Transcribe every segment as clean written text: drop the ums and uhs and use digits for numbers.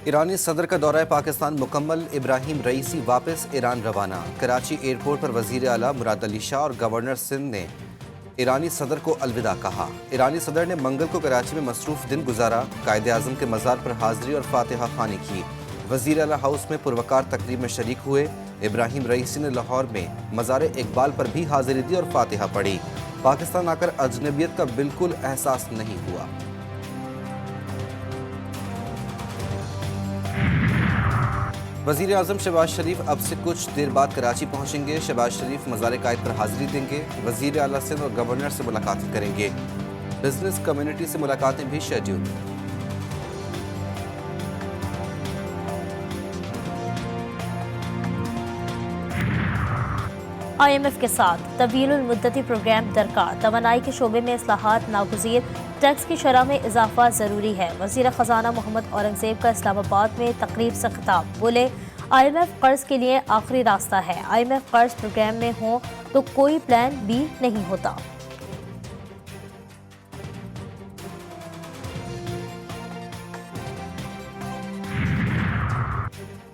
ایرانی صدر کا دورہ پاکستان مکمل، ابراہیم رئیسی واپس ایران روانہ۔ کراچی ایئرپورٹ پر وزیر اعلیٰ مراد علی شاہ اور گورنر سندھ نے ایرانی صدر کو الوداع کہا۔ ایرانی صدر نے منگل کو کراچی میں مصروف دن گزارا، قائد اعظم کے مزار پر حاضری اور فاتحہ خوانی کی۔ وزیر اعلیٰ ہاؤس میں پروقار تقریب میں شریک ہوئے۔ ابراہیم رئیسی نے لاہور میں مزار اقبال پر بھی حاضری دی اور فاتحہ پڑھی۔ پاکستان آ کر اجنبیت کا بالکل احساس نہیں ہوا۔ وزیر اعظم شہباز شریف اب سے کچھ دیر بعد کراچی پہنچیں گے۔ شہباز شریف مزار قائد پر حاضری دیں گے۔ وزیر اعلیٰ سندھ اور گورنر سے ملاقاتیں کریں گے۔ بزنس کمیونٹی سے ملاقاتیں بھی شیڈول۔ آئی ایم ایف کے ساتھ طویل المدتی پروگرام درکار، توانائی کے شعبے میں اصلاحات ناگزیر، ٹیکس کی شرح میں اضافہ ضروری ہے۔ وزیر خزانہ محمد اورنگزیب کا اسلام آباد میں تقریب سے خطاب، بولے آئی ایم ایف قرض کے لیے آخری راستہ ہے، آئی ایم ایف قرض پروگرام میں ہوں تو کوئی پلان بی نہیں ہوتا۔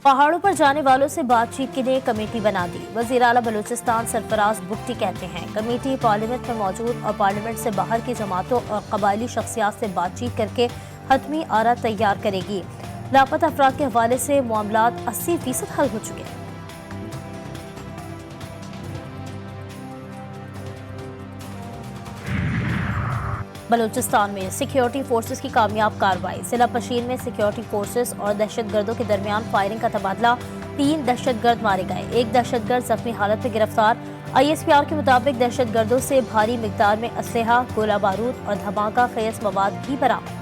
پہاڑوں پر جانے والوں سے بات چیت کے لیے کمیٹی بنا دی۔ وزیر اعلیٰ بلوچستان سرفراز بگٹی کہتے ہیں کمیٹی پارلیمنٹ میں موجود اور پارلیمنٹ سے باہر کی جماعتوں اور قبائلی شخصیات سے بات چیت کر کے حتمی آرا تیار کرے گی۔ لاپتہ افراد کے حوالے سے معاملات 80% حل ہو چکے ہیں۔ بلوچستان میں سیکیورٹی فورسز کی کامیاب کارروائی، ضلع پشین میں سیکیورٹی فورسز اور دہشت گردوں کے درمیان فائرنگ کا تبادلہ، 3 دہشت گرد مارے گئے، 1 دہشت گرد زخمی حالت میں گرفتار۔ آئی ایس پی آر کے مطابق دہشت گردوں سے بھاری مقدار میں اسلحہ، گولہ بارود اور دھماکہ خیز مواد بھی برآمد۔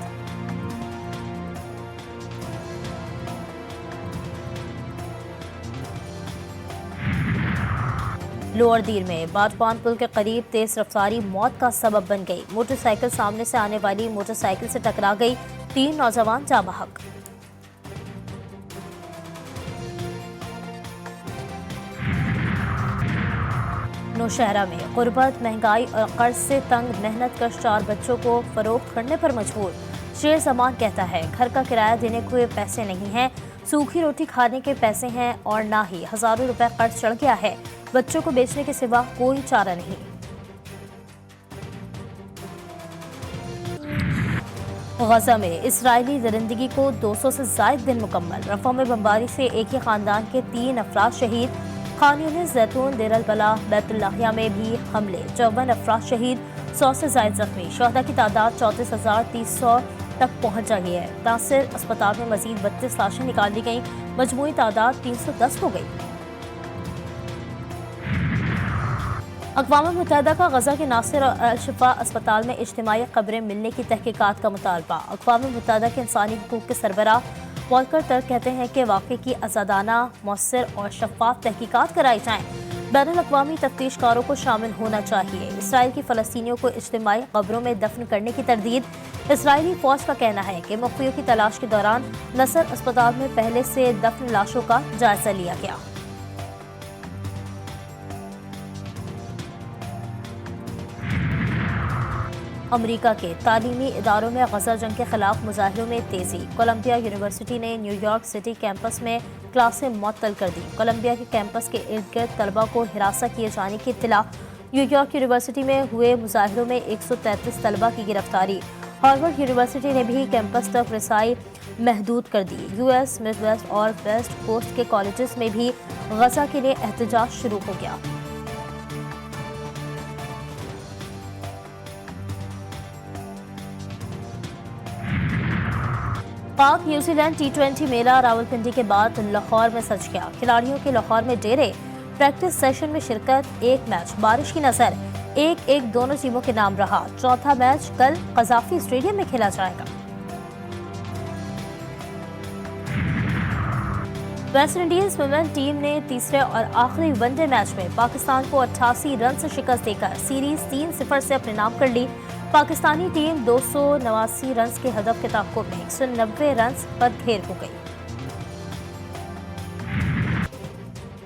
لوور دیر میں باجپان پل کے قریب تیز رفتاری موت کا سبب بن گئی، موٹر سائیکل سامنے سے آنے والی موٹر سائیکل سے ٹکرا گئی، 3 نوجوان جاں بحق۔ نوشہرہ میں غربت، مہنگائی اور قرض سے تنگ محنت کش 4 بچوں کو فروخت کرنے پر مجبور۔ شیر زمان کہتا ہے گھر کا کرایہ دینے کو پیسے نہیں ہیں، سوکھی روٹی کھانے کے پیسے ہیں اور نہ ہی ہزاروں روپے قرض چڑھ گیا ہے، بچوں کو بیچنے کے سوا کوئی چارہ نہیں۔ غزہ میں اسرائیلی درندگی کو 200 سے زائد دن مکمل، رفح میں بمباری سے ایک ہی خاندان کے 3 افراد شہید، خان یونس، زیتون، دیر البلح، بیت اللحیہ میں بھی حملے، 54 افراد شہید، 100 سے زائد زخمی، شہداء کی تعداد 34,300 تک پہنچ گئی ہے۔ ناصر اسپتال میں مزید 32 لاشیں نکال لی گئیں، مجموعی تعداد 310 ہو گئی۔ اقوام متحدہ کا غزہ کے ناصر اور الشفا اسپتال میں اجتماعی قبریں ملنے کی تحقیقات کا مطالبہ۔ اقوام متحدہ کے انسانی حقوق کے سربراہ والکر ترک کہتے ہیں کہ واقعے کی آزادانہ، مؤثر اور شفاف تحقیقات کرائی جائیں، بین الاقوامی تفتیش کاروں کو شامل ہونا چاہیے۔ اسرائیل کی فلسطینیوں کو اجتماعی قبروں میں دفن کرنے کی تردید، اسرائیلی فوج کا کہنا ہے کہ مخفیوں کی تلاش کے دوران نصر اسپتال میں پہلے سے دفن لاشوں کا جائزہ لیا گیا۔ امریکہ کے تعلیمی اداروں میں غزہ جنگ کے خلاف مظاہروں میں تیزی، کولمبیا یونیورسٹی نے نیو یارک سٹی کیمپس میں کلاسیں معطل کر دی، کولمبیا کے کیمپس کے ارد گرد طلبہ کو ہراساں کیے جانے کی اطلاع، نیو یارک یونیورسٹی میں ہوئے مظاہروں میں 133 طلبہ کی گرفتاری، ہارورڈ یونیورسٹی نے بھی کیمپس تک رسائی محدود کر دی، یو ایس مڈ ویسٹ اور ویسٹ کوسٹ کے کالجز میں بھی غزہ کے لیے احتجاج شروع ہو گیا۔ پاک نیوزی لینڈ T20 میلہ راولپنڈی کے بعد لاہور میں سج گیا، کھلاڑیوں کے لاہور میں ڈیرے، پریکٹس سیشن میں شرکت، ایک میچ بارش کی نظر 1-1 دونوں ٹیموں کے نام رہا، چوتھا میچ کل قذافی اسٹیڈیم میں کھیلا جائے گا۔ ویسٹ انڈیز ویمن ٹیم نے تیسرے اور آخری ون ڈے میچ میں پاکستان کو 88 رن سے شکست دے کر سیریز 3-0 سے اپنے نام کر لی۔ پاکستانی ٹیم 289 رنز کے ہدف کے تعاقب میں 190 رنز پر ڈھیر ہو گئی۔